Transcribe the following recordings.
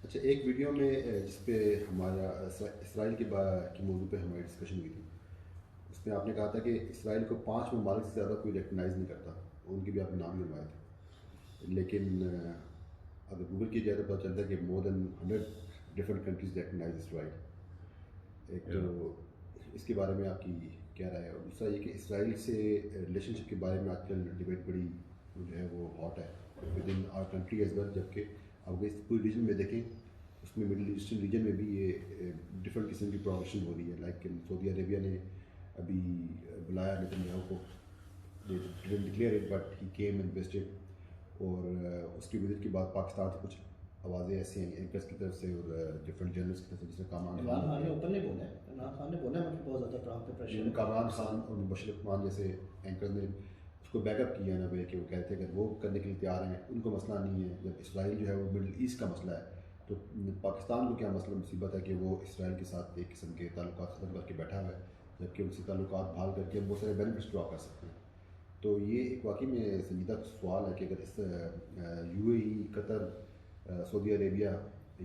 अच्छा, एक वीडियो में जिस पे हमारा इसराइल की मौजू पे हमारी डिस्कशन हुई थी, उसमें आपने कहा था कि इसराइल को 5 ममालिक से ज़्यादा कोई रिकगनाइज़ नहीं करता। उनके भी आपने नाम गिनवाए थे, लेकिन अगर गूगल की जाए तो पता चलता है कि more than 100 different countries recognize Israel. एक तो Yeah. इसके बारे में आपकी क्या राय है, और दूसरा ये कि इसराइल से रिलेशनशिप के बारे में आजकल डिबेट बड़ी जो है वो हॉट है within our country as well. जबकि आप इस पूरे रीजन में देखें, उसमें मिडिल ईस्टर्न रीजन में भी ये डिफरेंट किस्म की प्रोग्रेशन हो रही है। लाइक सऊदी अरेबिया ने अभी बुलाया नेतन्याहू को, they didn't declare it but he came and visited. और उसकी विजिट के बाद पाकिस्तान से कुछ आवाज़ें ऐसी आई एंकर्स की तरफ से और डिफरेंट जर्नलिस्ट की तरफ से, जिसमें कामरान इमरान खान हो खान ने गया, ओपनली बोला है, इमरान खान ने बोला है मुझे बहुत ज़्यादा ट्रम्प पे प्रेशर है। कामरान खान और मुबशर रहमान जैसे एंकर ने उसको बैकअप किया ना भाई, कि वो कहते हैं अगर वो करने के लिए तैयार हैं, उनको मसला नहीं है। जब इसराइल जो है वो मिडिल ईस्ट का मसला है, तो पाकिस्तान को क्या मसला मुसीबत है कि वो इसराइल के साथ एक किस्म के ताल्लुकात ख़त्म करके बैठा हुआ है, जबकि उनसे ताल्लुकात बहाल करके हम बहुत सारे बेनिफिट्स ड्रॉ कर सकते हैं। तो ये एक वाकई में संजीदा सवाल है कि अगर इस यूएई, कतर, सऊदी अरेबिया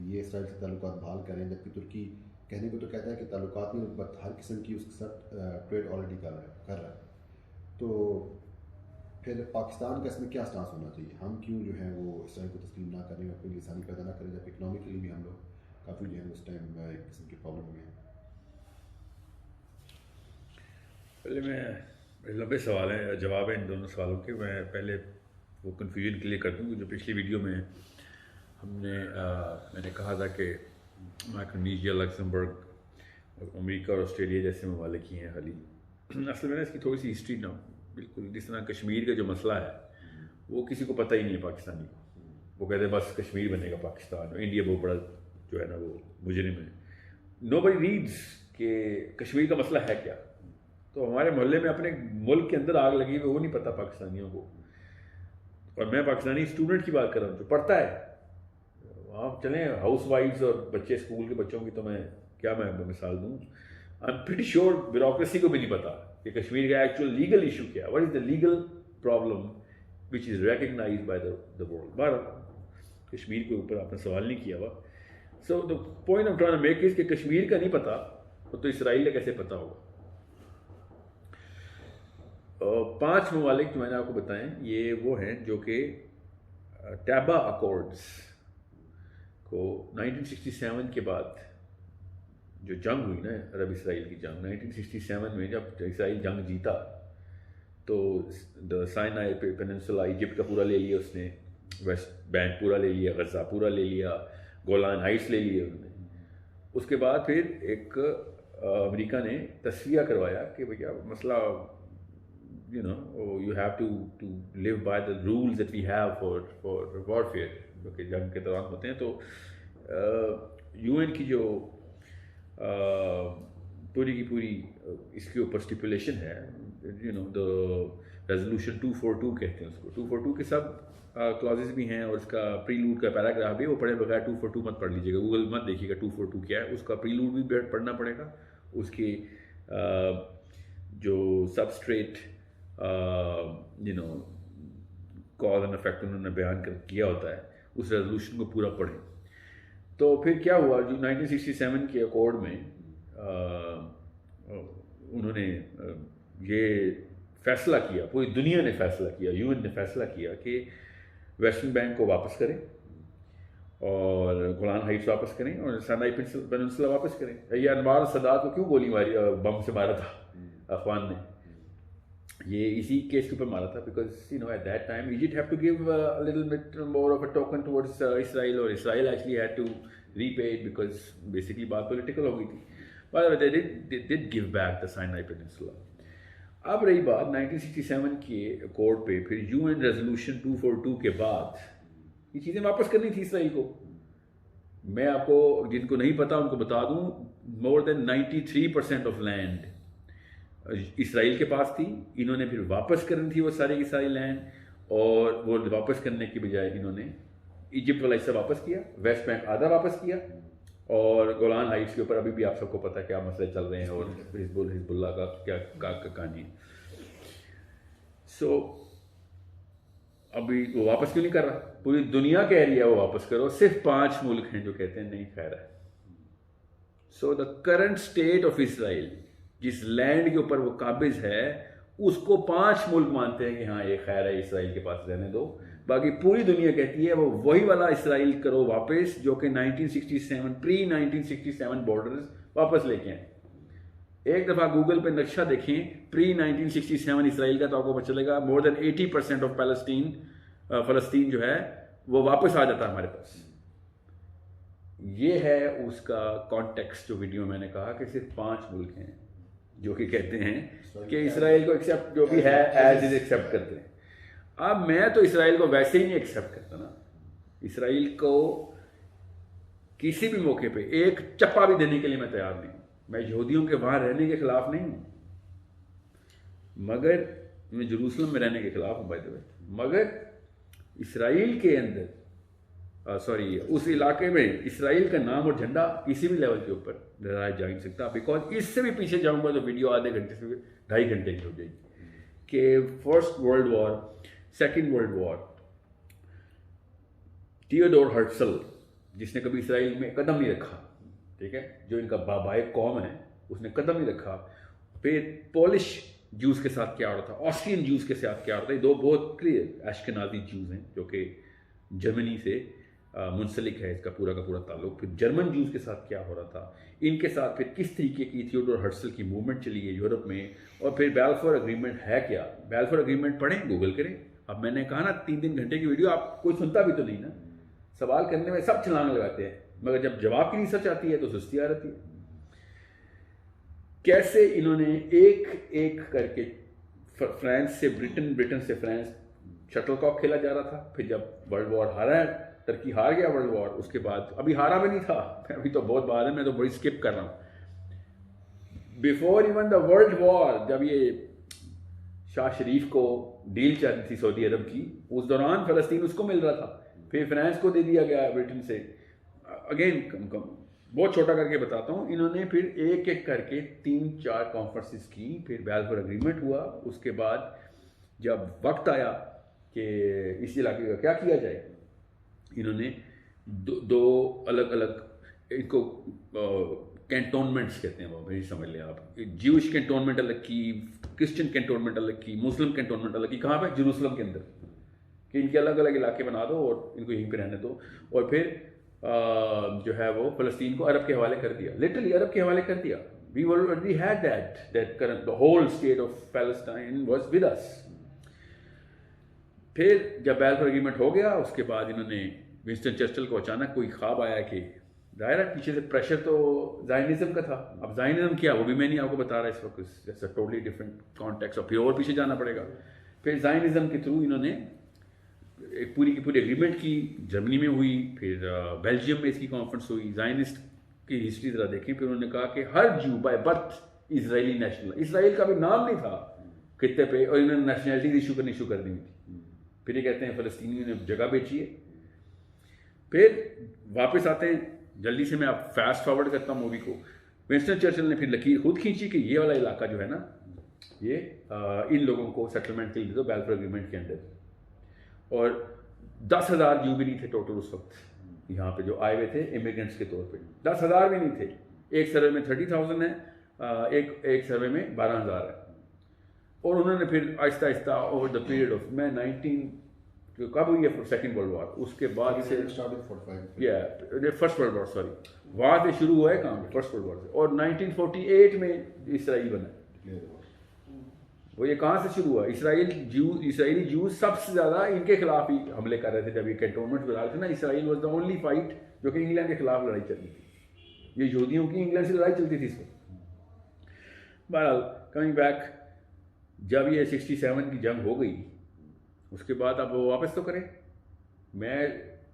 ये इसराइल से ताल्लुकात बहाल करें, जबकि तुर्की कहने को तो कहता है कि ताल्लुकात नहीं, बट हर किस्म की उसके साथ ट्रेड ऑलरेडी कर रहा है। तो फिर पाकिस्तान का इसमें क्या स्टांस होना चाहिए? हम क्यों जो है वो इसराइल को तस्लीम ना करें, अपनी लिसानी पैदा ना करें, जब इकनॉमिकली भी हम लोग काफ़ी जो है उस टाइम एक किस्म की प्रॉब्लम में हैं। पहले मैं लंबे सवाल हैं, जवाब है इन दोनों सवालों के। मैं पहले वो कन्फ्यूजन क्लियर कर दूँ कि जो पिछली वीडियो में मैंने कहा था कि माइक्रोनेशिया, लक्समबर्ग, अमेरिका और ऑस्ट्रेलिया जैसे ममालिक ही हैं खाली। असल में ना इसकी थोड़ी सी हिस्ट्री ना, बिल्कुल जिस तरह कश्मीर का जो मसला है वो किसी को पता ही नहीं है पाकिस्तानी को। वो कहते हैं बस कश्मीर बनेगा पाकिस्तान, इंडिया बहुत बड़ा जो है ना वो मुजरिम है। नोबडी रीड्स कि कश्मीर का मसला है क्या। तो हमारे मोहल्ले में अपने मुल्क के अंदर आग लगी हुई, वो नहीं पता पाकिस्तानियों को। और मैं पाकिस्तानी स्टूडेंट की बात कर रहा हूँ जो पढ़ता है वहाँ चलें, हाउस वाइफ्स और बच्चे, स्कूल के बच्चों की तो मैं मिसाल दूँ। I am pretty sure bureaucracy को भी नहीं पता कि कश्मीर का एक्चुअल लीगल इशू क्या है, what is the legal problem which is recognized by the world. बार कश्मीर के ऊपर आपने सवाल नहीं किया हुआ। So the point of trying to make is कि कश्मीर का नहीं पता तो इसराइल का कैसे पता होगा। 5 ममालिक जो मैंने आपको बताएं, ये वो हैं जो कि टैबा अकॉर्ड्स को 1967 के बाद जो जंग हुई ना, अरब इसराइल की जंग 1967 में, जब इसराइल जंग जीता तो द साइनाई पेनिनसुला इजिप्ट का पूरा ले लिया उसने, वेस्ट बैंक पूरा ले लिया, गजा पूरा ले लिया, गोलान हाइट्स ले लिए उन्होंने। उसके बाद फिर एक अमेरिका ने तस्वीर करवाया कि भैया मसला you have to live by the rules that we have for warfare, जो कि जंग के दौरान होते हैं। तो यूएन की जो पूरी की पूरी इसके ऊपर स्टिपुलेशन है, द रेजोल्यूशन 242 कहते हैं उसको। 242 के सब क्लॉजेस भी हैं और इसका प्रीलूड का पैराग्राफ भी, वो पढ़े बगैर 242 मत पढ़ लीजिएगा, गूगल मत देखिएगा 242 क्या है। उसका प्रीलूड भी पढ़ना पड़ेगा, उसकी जो सबस्ट्रेट कॉज एंड इफेक्ट उन्होंने बयान किया होता है, उस रेजोल्यूशन को पूरा पढ़ें। तो फिर क्या हुआ, जो 1967 के अकॉर्ड में उन्होंने ये फैसला किया, पूरी दुनिया ने फैसला किया, यूएन ने फैसला किया कि वेस्टर्न बैंक को वापस करें और गोलान हाइट्स वापस करें और साइनाई पेनिनसुला वापस करें। ये अनवर सदात को क्यों गोली मारी, बम से मारा था अफगान ने, ये इसी केस के ऊपर मारा था, because at that time Egypt have to give a little bit more of a token towards Israel, और Israel actually had to repay it because basically बात पॉलिटिकल हो गई थी। But they did give back the Sinai peninsula. अब रही बात 1967 के accord पे, फिर यूएन रेजोल्यूशन 242 के बाद ये चीज़ें वापस करनी थी इसराइल को। मैं आपको, जिनको नहीं पता उनको बता दूं, more than 93% of land Israel के पास थी। इन्होंने फिर वापस करनी थी वो सारी की सारी लैंड, और वो वापस करने के बजाय इन्होंने इजिप्ट वाला हिस्सा वापस किया, वेस्ट बैंक आधा वापस किया, और गोलान हाइट्स के ऊपर अभी भी आप सबको पता है क्या मसले चल रहे हैं और हिजबुल्ला का क्या कहानी है। सो अभी वो वापस क्यों नहीं कर रहा? पूरी दुनिया कह रही है वो वापस करो, सिर्फ 5 मुल्क हैं जो कहते हैं नहीं खैर है। So the current state of Israel, जिस लैंड के ऊपर वो काबिज है, उसको 5 मुल्क मानते हैं कि हाँ ये खैर है, इसराइल के पास रहने दो। बाकी पूरी दुनिया कहती है वो वही वाला इसराइल करो वापस जो कि 1967 प्री 1967 बॉर्डर्स वापस लेके आए। एक दफ़ा गूगल पे नक्शा देखें प्री 1967 इसराइल का, तो आपको पता चलेगा मोर देन 80% ऑफ फ़लस्तीन जो है वो वापस आ जाता है हमारे पास। ये है उसका कॉन्टेक्स्ट जो वीडियो मैंने कहा कि सिर्फ 5 मुल्क हैं जो कि कहते हैं कि इसराइल को एक्सेप्ट जो भी है एज इज एक्सेप्ट करते हैं। अब मैं तो इसराइल को वैसे ही नहीं एक्सेप्ट करता ना, इसराइल को किसी भी मौके पे एक चप्पा भी देने के लिए मैं तैयार नहीं हूँ। मैं यहूदियों के वहाँ रहने के खिलाफ नहीं हूँ, मगर मैं जेरूसलम में रहने के खिलाफ हूँ बाय द वे, मगर इसराइल के अंदर उस इलाके में इसराइल का नाम और झंडा किसी भी लेवल के ऊपर लहराया जा नहीं सकता। बिकॉज इससे भी पीछे जाऊंगा तो वीडियो आधे घंटे से 2.5 घंटे की हो जाएगी कि first world war, second world war, Theodor Herzl जिसने कभी इसराइल में कदम नहीं रखा, ठीक है, जो इनका बाबाए कौम है, उसने कदम नहीं रखा। फिर पोलिश जूस के साथ क्या हो रहा था, ऑस्ट्रियन जूस के साथ क्या हो रहा था, ये दो बहुत क्लियर एश्केनाज़ी जूस हैं जो कि जर्मनी से मुंसलिक है इसका पूरा का पूरा ताल्लुक। फिर जर्मन जूस के साथ क्या हो रहा था, इनके साथ फिर किस तरीके की थियोडोर हर्ट्सल की मूवमेंट चली है यूरोप में, और फिर बैलफोर एग्रीमेंट है क्या। बैलफोर एग्रीमेंट पढ़ें, गूगल करें। अब मैंने कहा ना 3 घंटे की वीडियो, आप कोई सुनता भी तो नहीं ना, सवाल करने में सब छलांग लगाते हैं, मगर जब जवाब की रिसर्च आती है तो सुस्ती आ जाती है। कैसे इन्होंने एक एक करके फ्रांस से ब्रिटेन, ब्रिटेन से फ्रांस शटलकॉक खेला जा रहा था। फिर जब वर्ल्ड वॉर हारा है, टर्की हार गया वर्ल्ड वॉर, उसके बाद अभी हारा भी नहीं था, अभी तो बहुत बाद है, मैं तो बड़ी स्किप कर रहा हूँ। Before even the world war, जब ये शाह शरीफ को डील चल रही थी सऊदी अरब की, उस दौरान फ़लस्तीन उसको मिल रहा था, फिर फ्रांस को दे दिया गया ब्रिटेन से। अगेन बहुत छोटा करके बताता हूँ, इन्होंने फिर एक एक करके 3-4 कॉन्फ्रेंसेस की, फिर बैलफोर एग्रीमेंट हुआ। उसके बाद जब वक्त आया कि इस इलाके का क्या किया जाए, इन्होंने दो अलग अलग इनको कैंटोनमेंट्स कहते हैं, वो भाई समझ लें आप, ज्यूश कैंटोनमेंट अलग की, क्रिश्चियन कैंटोनमेंट अलग की, मुस्लिम कैंटोनमेंट अलग की। कहाँ पे? जेरूसलम के अंदर, कि इनके अलग अलग इलाके बना दो और इनको यहीं पे रहने दो। और फिर जो है वो फ़लस्तीन को अरब के हवाले कर दिया, लिटरली अरब के हवाले कर दिया। we had that current, the whole state of Palestine was with us। फिर जब बैलफोर एग्रीमेंट हो गया, उसके बाद इन्होंने विंस्टन चर्चिल को अचानक कोई ख्वाब आया कि जाहिर है पीछे से प्रेशर तो ज़ायनिज़्म का था। अब ज़ायनिज़्म क्या, वो भी मैं नहीं आपको बता रहा इस वक्त, जैसा टोटली डिफरेंट कॉन्टेक्स्ट, और फिर और पीछे जाना पड़ेगा। फिर ज़ायनिज़्म के थ्रू इन्होंने एक पूरी की पूरी एग्रीमेंट की, जर्मनी में हुई, फिर बेल्जियम में इसकी कॉन्फ्रेंस हुई। ज़ायनिस्ट की हिस्ट्री ज़रा देखें। फिर उन्होंने कहा कि हर जू by birth Israeli national, Israel का भी नाम नहीं था खित्ते पे, और इन्होंने नेशनैलिटी इशू करनी शुरू कर दी थी। फिर ये कहते हैं फ़लस्तीनियों ने जगह बेची है। फिर वापस आते हैं, जल्दी से मैं आप फास्ट फॉरवर्ड करता हूँ मूवी को। विंस्टन चर्चिल ने फिर लकीर खुद खींची कि ये वाला इलाका जो है ना, ये इन लोगों को सेटलमेंट के लिए दो बैलफोर एग्रीमेंट के अंदर। और 10,000 जू भी नहीं थे टोटल उस वक्त यहाँ पे जो आए हुए थे इमिग्रेंट्स के तौर पे, 10,000 भी नहीं थे। एक सर्वे में 30,000 है, एक सर्वे में 12,000 है। और उन्होंने फिर Aahista Aahista over the period of, मैं 19 कब हुई है सेकेंड वर्ल्ड वॉर, उसके बाद से फर्स्ट वर्ल्ड वॉर, सॉरी, वहाँ से शुरू हुआ है काम फर्स्ट वर्ल्ड वॉर से, और 1948 में इसराइल बना। वो ये कहाँ से शुरू हुआ? इसराइली जू सबसे ज़्यादा इनके खिलाफ ही हमले कर रहे थे जब ये कैंटोनमेंट बना रहे थे ना। Israel was the only fight जो कि इंग्लैंड के खिलाफ लड़ाई चल रही थी। ये यहूदियों की इंग्लैंड से लड़ाई चलती थी इसमें। बहरहाल कमिंग बैक, जब ये 67 की जंग हो गई, उसके बाद अब वो वापस तो करें। मैं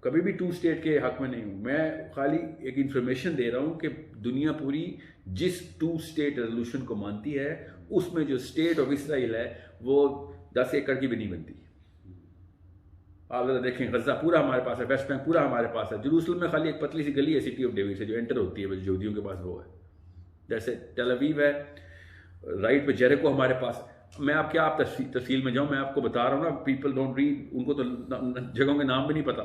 कभी भी 2 स्टेट के हक में नहीं हूँ, मैं खाली एक इन्फॉर्मेशन दे रहा हूँ कि दुनिया पूरी जिस 2 स्टेट रेजोल्यूशन को मानती है, उसमें जो स्टेट ऑफ इसराइल है वो 10 एकड़ की भी नहीं बनती। आप ज़रा देखें, गज़ा पूरा हमारे पास है, वेस्ट बैंक पूरा हमारे पास है, जेरूसलम में खाली एक पतली सी गली है सिटी ऑफ डेविड से जो एंटर होती है, यहूदियों के पास वो है। जैसे टेल अवीव है, राइट पे जेरिको हमारे पास। मैं आप क्या आप तफसील में जाऊँ, मैं आपको बता रहा हूँ ना, पीपल डोंट रीड, उनको तो जगहों के नाम भी नहीं पता।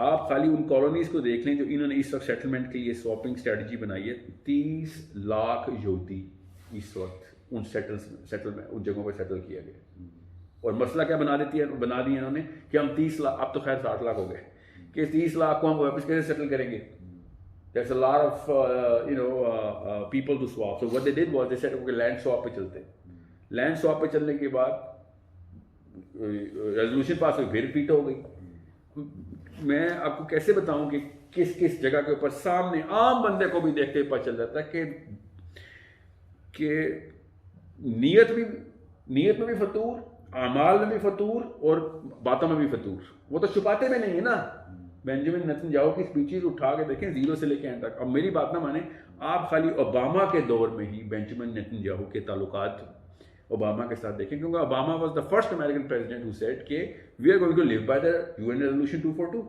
आप खाली उन कॉलोनीज़ को देख लें जो इन्होंने इस वक्त सेटलमेंट के लिए स्वैपिंग स्ट्रेटजी बनाई है। 30 लाख यहूदी इस वक्त उन सेटलमेंट उन जगहों पर सेटल किया गया। और मसला क्या बना दिया इन्होंने कि हम 30 लाख, अब तो खैर 60 लाख हो गए, कि 30 लाख को हम वापस कैसे सेटल करेंगे। There's a lot of people to swap. So what they did was they said okay, land swap पे चलते हैं। लैंड स्वैप पे चलने के बाद रेजोल्यूशन पास हुई, फिर रिपीट हो गई। मैं आपको कैसे बताऊं कि किस किस जगह के ऊपर सामने आम बंदे को भी देखते हुए पता चल जाता है कि नीयत में भी फतूर, अमाल में भी फतूर और बातों में भी फतूर। वो तो छुपाते में नहीं है ना। बेंजामिन नेतन्याहू की स्पीचेस उठा के देखें, जीरो से लेके एंड तक। अब मेरी बात ना माने, आप खाली ओबामा के दौर में ही बेंजामिन नेतन्याहू के ताल्लुकात ओबामा के साथ देखें, क्योंकि Obama was the first American president who said कि we are going to live by the UN resolution 242।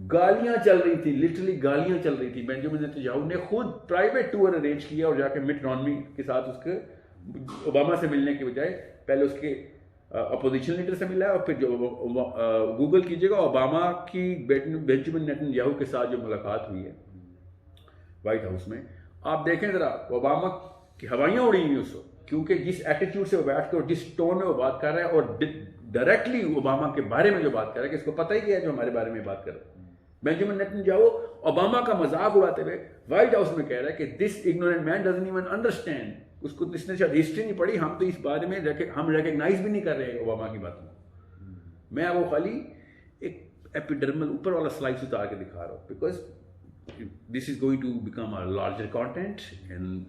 गालियां चल रही थी, लिटरली गालियां चल रही थी। बेंजामिन नेतन्याहू ने खुद प्राइवेट टूर अरेंज किया और जाके मिट रॉमनी के साथ उसके ओबामा से मिलने के बजाय पहले उसके अपोजिशन लीडर से मिला है, और फिर जो गूगल कीजिएगा ओबामा की बेंजामिन नेतन्याहू के साथ जो मुलाकात हुई है व्हाइट हाउस में, आप देखें जरा, ओबामा की हवाइयां उड़ी हुई उस वक्त, क्योंकि जिस एटीट्यूड से वो बैठ के और जिस टोन में वो बात कर रहा है और डायरेक्टली ओबामा के बारे में जो बात कर रहा है कि इसको पता ही क्या है जो हमारे बारे में बात कर रहा है। बेंजामिन नेतन्याहू ओबामा का मजाक उड़ाते हुए व्हाइट हाउस में कह रहा है कि this ignorant man doesn't even understand. उसको इसने शायद हिस्ट्री नहीं पढ़ी, हम तो इस बारे में हम रिकग्नाइज भी नहीं कर रहे हैं ओबामा की बातों को। मैं वो खाली एक एपिडर्मल ऊपर वाला स्लाइस उतार के दिखा रहा हूँ, because this is going to become a larger content and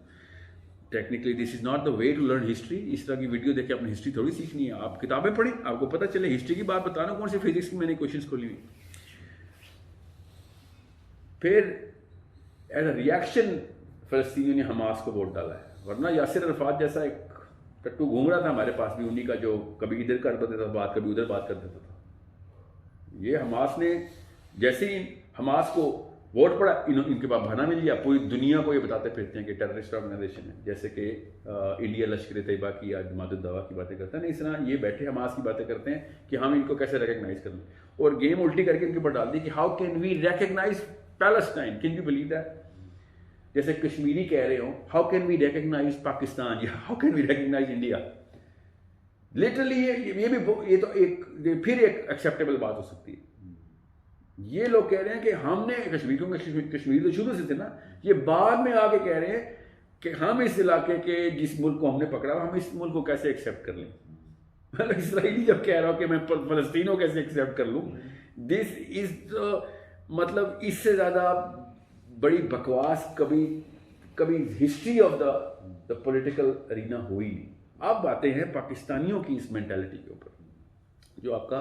technically this is not the way to learn history. इस तरह की वीडियो देख के अपनी हिस्ट्री थोड़ी सीखनी है। आप किताबें पढ़ें, आपको पता चले। हिस्ट्री की बात बता रहा हूँ, कौन सी फिजिक्स की मैंने क्वेश्चंस खोली हुई। फिर एज अ रिएक्शन फलस्तीनियों ने हमास को वोट डाला है, वरना यासिर अरफात जैसा एक टट्टू घूम रहा था हमारे पास भी, उन्हीं का, जो कभी इधर कर देता था बात, कभी उधर बात कर देता था। ये हमास ने जैसे ही हमास को वोट पड़ा, इनके पास बहाना मिल गया, पूरी दुनिया को ये बताते फिरते हैं कि टेररिस्ट ऑर्गेनाइजेशन है। जैसे कि इंडिया लश्कर तैयबा की या जमात उद दवा की बातें करता है ना, इस तरह ये बैठे हमास की बातें करते हैं कि हम इनको कैसे रिकग्नाइज कर लें, और गेम उल्टी करके इनके ऊपर डाल दी कि how can we recognise Palestine, can you believe that. जैसे कश्मीरी कह रहे हो how can we recognise Pakistan या how can we recognise India. Literally ये तो एक फिर एक एक्सेप्टेबल बात हो सकती है। ये लोग कह रहे हैं कि हमने कश्मीर तो शुरू से थे ना, ये बाद में आके कह रहे हैं कि हम इस इलाके के जिस मुल्क को हमने पकड़ा हम इस मुल्क को कैसे एक्सेप्ट कर लें। मतलब इसराइली जब कह रहा हूं कि मैं फलस्तीन को कैसे एक्सेप्ट कर लूं, दिस इज मतलब इससे ज्यादा बड़ी बकवास कभी history of the political arena हुई नहीं। अब बातें हैं पाकिस्तानियों की इस मेंटालिटी के ऊपर, जो आपका